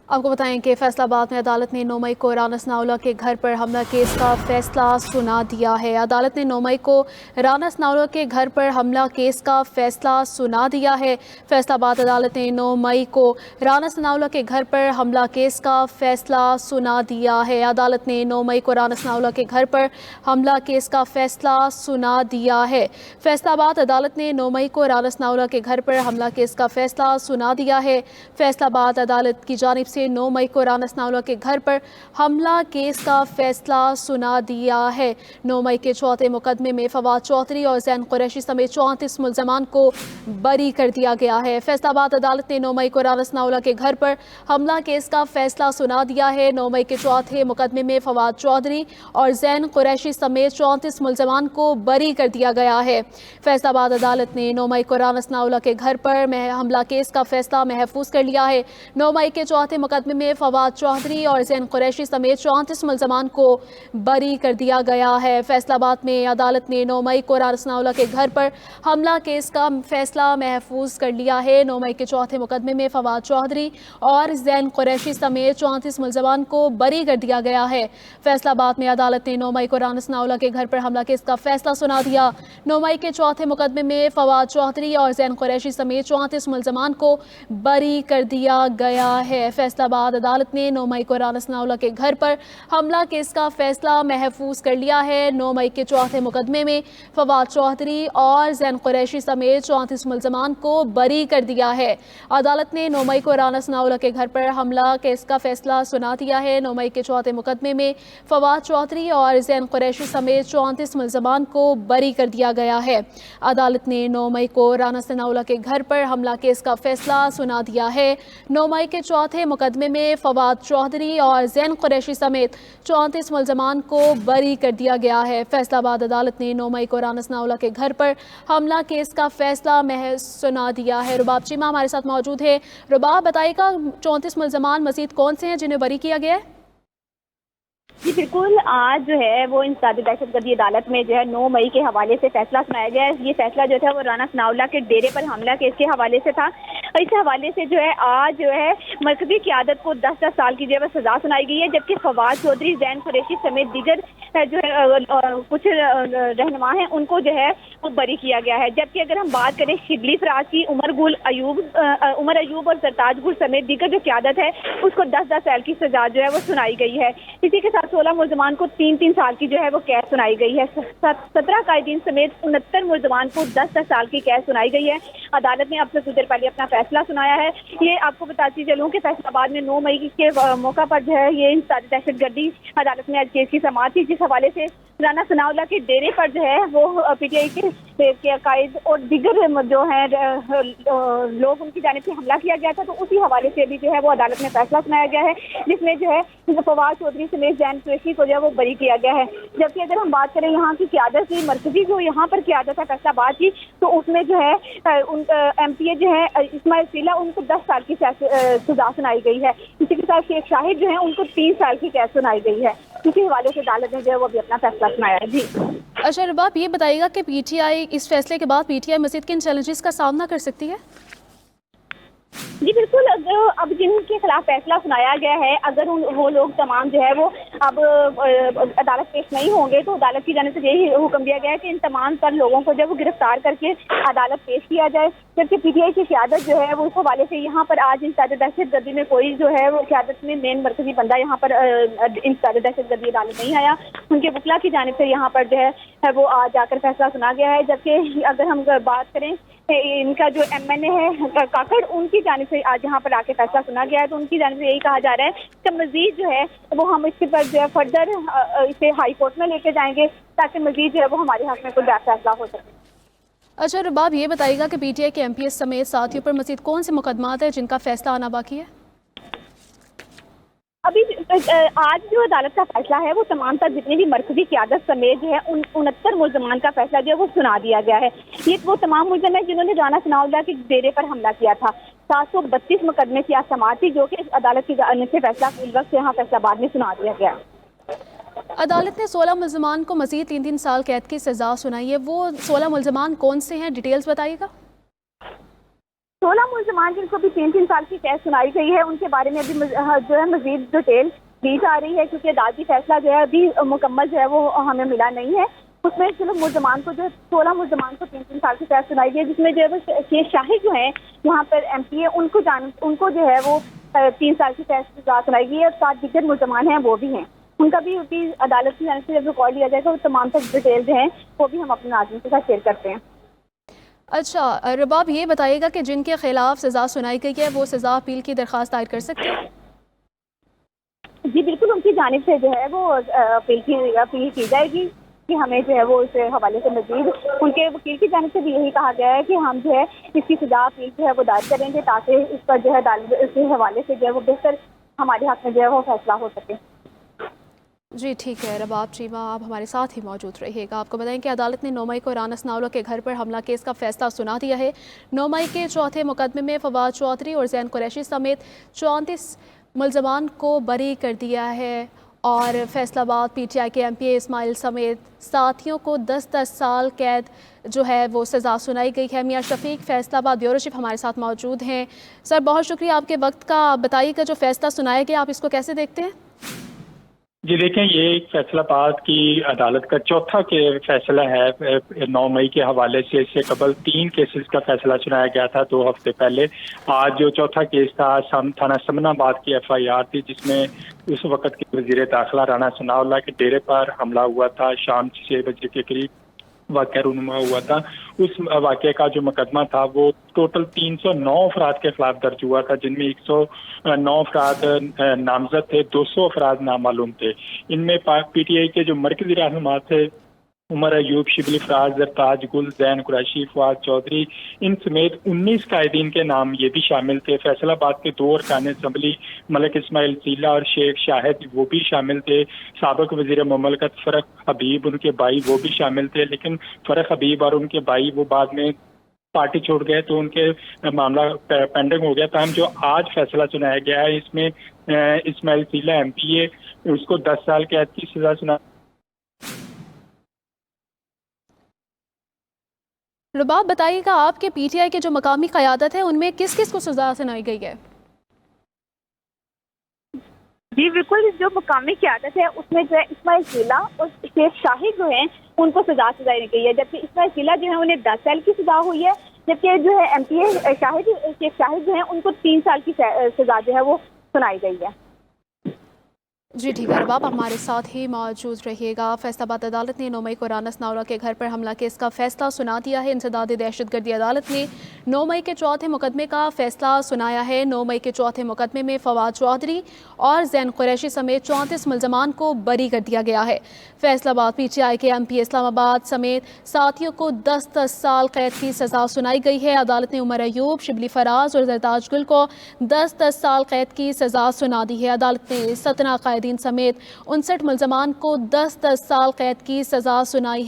आपको बताएं कि फैसलाबाद में अदालत ने 9 मई को राना सनाउल्लाह के घर पर हमला केस का फैसला सुना दिया है। अदालत ने 9 मई को राना सनाउल्लाह के घर पर हमला केस का फैसला सुना दिया है। फैसलाबाद अदालत ने 9 मई को राना सनाउल्लाह के घर पर हमला केस का फैसला सुना दिया है। अदालत ने 9 मई को राना सनाउल्लाह के घर पर हमला केस का फैसला सुना दिया है। फैसलाबाद अदालत ने 9 मई को राना सनाउल्लाह के घर पर हमला केस का फैसला सुना दिया है। फैसलाबाद अदालत की जानिब से 9 मई को राना सनाउल्लाह के घर पर हमला केस का फैसला सुना दिया है। 9 मई के चौथे मुकदमे में फवाद चौधरी और जैन कुरैशी समेत 34 मुल्ज़मान को बरी कर दिया गया है। फैसलाबाद अदालत ने 9 मई को राना सनाउल्लाह के घर पर हमला केस का फैसला सुना दिया है। 9 मई के चौथे मुकदमे में फवाद चौधरी और जैन कुरैशी समेत 34 मुल्ज़मान को बरी कर दिया गया है। फैसलाबाद अदालत ने 9 मई को राना सनाउल्लाह के घर पर हमला केस का फैसला महफूज कर लिया है। 9 मई के चौथे मुकदमे में फवाद चौधरी और जैन कुरैशी समेत 34 मुल्ज़मान को बरी कर दिया गया है। फैसलाबाद में अदालत ने 9 मई को राना सनाउल्लाह के घर पर हमला केस का फैसला महफूज कर लिया है। 9 मई के चौथे मुकदमे में फवाद चौधरी और जैन कुरैशी समेत 34 मुल्ज़मान को बरी कर दिया गया है। फैसलाबाद में अदालत ने 9 मई को राना सनाउल्लाह के घर पर हमला केस का फैसला सुना दिया। 9 मई के चौथे मुकदमे में फवाद चौधरी और जैन कुरैशी समेत 34 मुल्ज़मान को बरी कर दिया गया है। फैसलाबाद अदालत ने 9 मई को राना सनाउल्लाह के घर पर हमला केस का फैसला महफूज कर लिया है। 9 मई के चौथे मुकदमे में फवाद चौधरी और जैन कुरैशी समेत 34 मुल्ज़मान को बरी कर दिया है। अदालत ने 9 मई को राना सनाउल्लाह के घर पर हमला केस का फैसला सुना दिया है। 9 मई के चौथे मुकदमे में फवाद चौधरी और जैन कुरैशी समेत 34 मुल्ज़मान को बरी कर दिया गया है। अदालत ने 9 मई को राना सनाउल्लाह के घर पर हमला केस का फैसला सुना दिया है। 9 मई के चौथे मुकदमे में फवाद चौधरी और जैन कुरैशी समेत 34 मुल्ज़मान को बरी कर दिया गया है। फैसलाबाद अदालत ने 9 मई को राना सनाउल्लाह के घर पर हमला केस का फैसला सुना दिया है। रुबाब चीमा हमारे साथ मौजूद है। रुबाब, बताइएगा 34 मुल्ज़मान मज़ीद कौन से हैं जिन्हें बरी किया गया है? जी बिल्कुल, आज जो है वो इंसदादी दहशतगर्दी अदालत में जो है 9 मई के हवाले से फैसला सुनाया गया है। ये फैसला जो था वो राना सनाउल्लाह के डेरे पर हमला केस के हवाले से था। इस हवाले से जो है आज जो है मरकज़ी क़यादत को 10-10 साल की जो है सज़ा सुनाई गई है, जबकि फवाद चौधरी, जैन कुरैशी समेत दीगर जो है कुछ रहनुमा हैं उनको जो है वो बरी किया गया है। जबकि अगर हम बात करें शिबली फराज की, उमर अयूब और सरताज गुल समेत दीगर जो क़यादत है उसको 10-10 साल की सज़ा जो है वो सुनाई गई है। इसी के साथ 16 मुल्ज़मान को 3-3 साल की जो है वो कैद सुनाई गई है। 17 कायदीन समेत 69 मुल्ज़मान को 10-10 साल की कैद सुनाई गई है। अदालत ने अब से कुछ देर पहले अपना फैसला सुनाया है। ये आपको बताती चलूँ कि फैसलाबाद में 9 मई के मौका पर जो है ये इंसदादी दहशतगर्दी अदालत में आज केस की समाअत थी, जिस हवाले से राना सनाउल्लाह के डेरे पर जो है वो पीटीआई के अकायद और दिगर जो है लोग उनकी जानिब से हमला किया गया था, तो उसी हवाले से भी जो है वो अदालत में फैसला सुनाया गया है, जिसमें जो है फवाद चौधरी समेत जैन कुरैशी को जो है वो बरी किया गया है। जबकि अगर हम बात करें यहाँ की क़यादत की, मरकजी जो यहाँ पर क़यादत है फैसलाबाद की, तो उसमें जो है MPA जो है इस्माइल सीला, उनको 10 साल की सजा सुनाई गई है। इसी के साथ शेख शाहिद जो है उनको 3 साल की कैद सुनाई गई है। इसी हवाले से अदालत ने जो है वो भी अपना फैसला सुनाया है। जी अच्छा रुबाब, ये बताइएगा कि PTI इस फैसले के बाद PTI मज़ीद किन चैलेंजेस का सामना कर सकती है? जी बिल्कुल, अब जिनके खिलाफ फैसला सुनाया गया है, अगर वो लोग तमाम जो है वो अब अदालत पेश नहीं होंगे, तो अदालत की जानिब से यही हुक्म दिया गया है कि इन तमाम पर लोगों को जब वो गिरफ्तार करके अदालत पेश किया जाए। जबकि PTI की क़यादत जो है वो इस हवाले से यहाँ पर आज इंसदादी दहशतगर्दी में कोई जो है वो क़यादत में मेन मरकजी बंदा यहाँ पर इंसदादी दहशतगर्दी अदालत नहीं आया। उनके वकला की जानिब से यहाँ पर जो है वो आज आकर फैसला सुना गया है। जबकि अगर हम बात करें इनका जो MNA है काकड़, उनकी जानिब से आज यहाँ पर आके फैसला सुना गया है, तो उनकी जानिब से यही कहा जा रहा है कि मजीद जो है वो हम इसके पर जो है फर्दर इसे हाई कोर्ट में लेके जाएंगे, ताकि मजीद जो है वो हमारे हक में कोई फैसला हो सके। अच्छा रुबाब, ये बताइएगा कि PTI के MPS समेत साथियों पर मज़ीद कौन से मुकदमात हैं जिनका फैसला आना बाकी है? अभी आज जो अदालत का फैसला है वो तमाम तर जितनी भी मरकजी क़यादत समेत जो है 69 मुल्ज़मान का फैसला जो है वो सुना दिया गया है। ये वो तमाम मुल्ज़िम हैं जिन्होंने राना सनाउल्लाह के डेरे पर हमला किया था। 732 मुकदमे की आज समाअत थी, जो कि अदालत की जानिब से फैसला इस वक्त यहाँ फैसलाबाद में सुना दिया गया। अदालत ने 16 मुल्ज़मान को मज़ीद 3-3 साल कैद की सज़ा सुनाई है। वो 16 मुल्ज़मान कौन से हैं, डिटेल्स बताइएगा। 16 ملزمان جن کو بھی 3 سال کی قید سنائی گئی ہے ان کے بارے میں ابھی جو ہے مزید ڈیٹیل دی جا رہی ہے، کیونکہ عدالتی فیصلہ جو ہے ابھی مکمل جو ہے وہ ہمیں ملا نہیں ہے۔ اس میں صرف ملزمان کو جو 16 ملزمان کو 3 سال کی قید سنائی گئی ہے، جس میں جو ہے وہ شیخ شاہد جو ہیں وہاں پر MP ان کو جو ہے وہ 3 سال کی قید سزا سنائی گئی ہے، اور 7 دیگر ملزمان ہیں وہ بھی ہیں، ان کا بھی عدالت کی جانب سے جب ریکارڈ لیا جائے گا وہ تمام تک ڈیٹیل جو ہیں وہ بھی ہم اپنے ناظرین کے ساتھ شیئر کرتے ہیں۔ اچھا رباب، یہ بتائیے گا کہ جن کے خلاف سزا سنائی گئی ہے وہ سزا اپیل کی درخواست دائر کر سکتے ہیں؟ جی بالکل، ان کی جانب سے جو ہے وہ اپیل کی جائے گی کہ ہمیں جو ہے وہ اس حوالے سے مزید ان کے وکیل کی جانب سے بھی یہی کہا گیا ہے کہ ہم جو ہے اس کی سزا اپیل جو ہے وہ دائر کریں گے تاکہ اس پر جو ہے اس کے حوالے سے جو ہے وہ بہتر ہمارے حق میں جو ہے وہ فیصلہ ہو سکے۔ جی ٹھیک ہے رباب چیمہ، آپ ہمارے ساتھ ہی موجود رہیے گا۔ آپ کو بتائیں کہ عدالت نے 9 مئی کو رانس ناولہ کے گھر پر حملہ کیس کا فیصلہ سنا دیا ہے۔ 9 مئی کے چوتھے مقدمے میں فواد چودھری اور زین قریشی سمیت 34 ملزمان کو بری کر دیا ہے، اور فیصل آباد PTI کے MP اسماعیل سمیت ساتھیوں کو 10 سال قید جو ہے وہ سزا سنائی گئی ہے۔ میاں شفیق فیصل آباد بیورو چیف ہمارے ساتھ موجود ہیں۔ سر بہت شکریہ آپ کے وقت کا۔ بتائیے کہ جو فیصلہ سنایا گیا آپ اس کو کیسے دیکھتے ہیں؟ جی دیکھیں، یہ فیصل آباد کی عدالت کا چوتھا فیصلہ ہے 9 مئی کے حوالے سے۔ اس سے قبل 3 کیسز کا فیصلہ سنایا گیا تھا 2 ہفتے پہلے۔ آج جو چوتھا کیس تھا تھانہ سمن آباد کی FIR تھی، جس میں اس وقت کے وزیر داخلہ رانا ثناءاللہ کے ڈیرے پر حملہ ہوا تھا، شام 6 بجے کے قریب واقعہ رونما ہوا تھا۔ اس واقعے کا جو مقدمہ تھا وہ ٹوٹل 309 افراد کے خلاف درج ہوا تھا، جن میں 109 افراد نامزد تھے، 200 افراد نامعلوم تھے۔ ان میں PTI کے جو مرکزی رہنما تھے، عمر ایوب، شبلی فراز، زرتاج گل، زین قریشی، فواد چودھری، ان سمیت 19 قائدین کے نام یہ بھی شامل تھے۔ فیصل آباد کے 2 ارکان اسمبلی ملک اسماعیل سیلہ اور شیخ شاہد وہ بھی شامل تھے۔ سابق وزیر مملکت فرق حبیب، ان کے بھائی، وہ بھی شامل تھے، لیکن فرق حبیب اور ان کے بھائی وہ بعد میں پارٹی چھوڑ گئے تو ان کے معاملہ پینڈنگ ہو گیا۔ تاہم جو آج فیصلہ سنایا گیا ہے اس میں اسماعیل سیلہ MPA، اس کو 10 سال قید کی سزا سنا۔ رباب بتائیے گا آپ کے PTI کے جو مقامی قیادت ہے ان میں کس کس کو سزا سنائی گئی ہے؟ جی بالکل، جو مقامی قیادت ہے اس میں جو ہے اسماعیل سیلہ اور شیخ شاہد جو ہیں ان کو سزا سنائی گئی ہے، جبکہ اسماعیل سیلہ جو ہے انہیں 10 سال کی سزا ہوئی ہے، جبکہ جو ہے MPA شیخ شاہد جو ہیں ان کو 3 سال کی سزا جو ہے وہ سنائی گئی ہے۔ جی ٹھیک ہے رباب، ہمارے ساتھ ہی موجود رہیے گا۔ فیصل آباد عدالت نے 9 مئی کو رانس ناولہ کے گھر پر حملہ کیس کا فیصلہ سنا دیا ہے۔ انسداد دہشت گردی عدالت نے 9 مئی کے چوتھے مقدمے کا فیصلہ سنایا ہے۔ 9 مئی کے چوتھے مقدمے میں فواد چودھری اور زین قریشی سمیت 34 ملزمان کو بری کر دیا گیا ہے۔ فیصل آباد PTI کے MP اسلام آباد سمیت ساتھیوں کو 10 سال قید کی سزا سنائی گئی ہے۔ عدالت نے عمر ایوب، شبلی فراز اور زرتاج گل کو 10 سال قید کی سزا سنا دی ہے۔ عدالت نے 17 قائدین سمیت 59 ملزمان کو 10 سال قید کی سزا سنائی ہے۔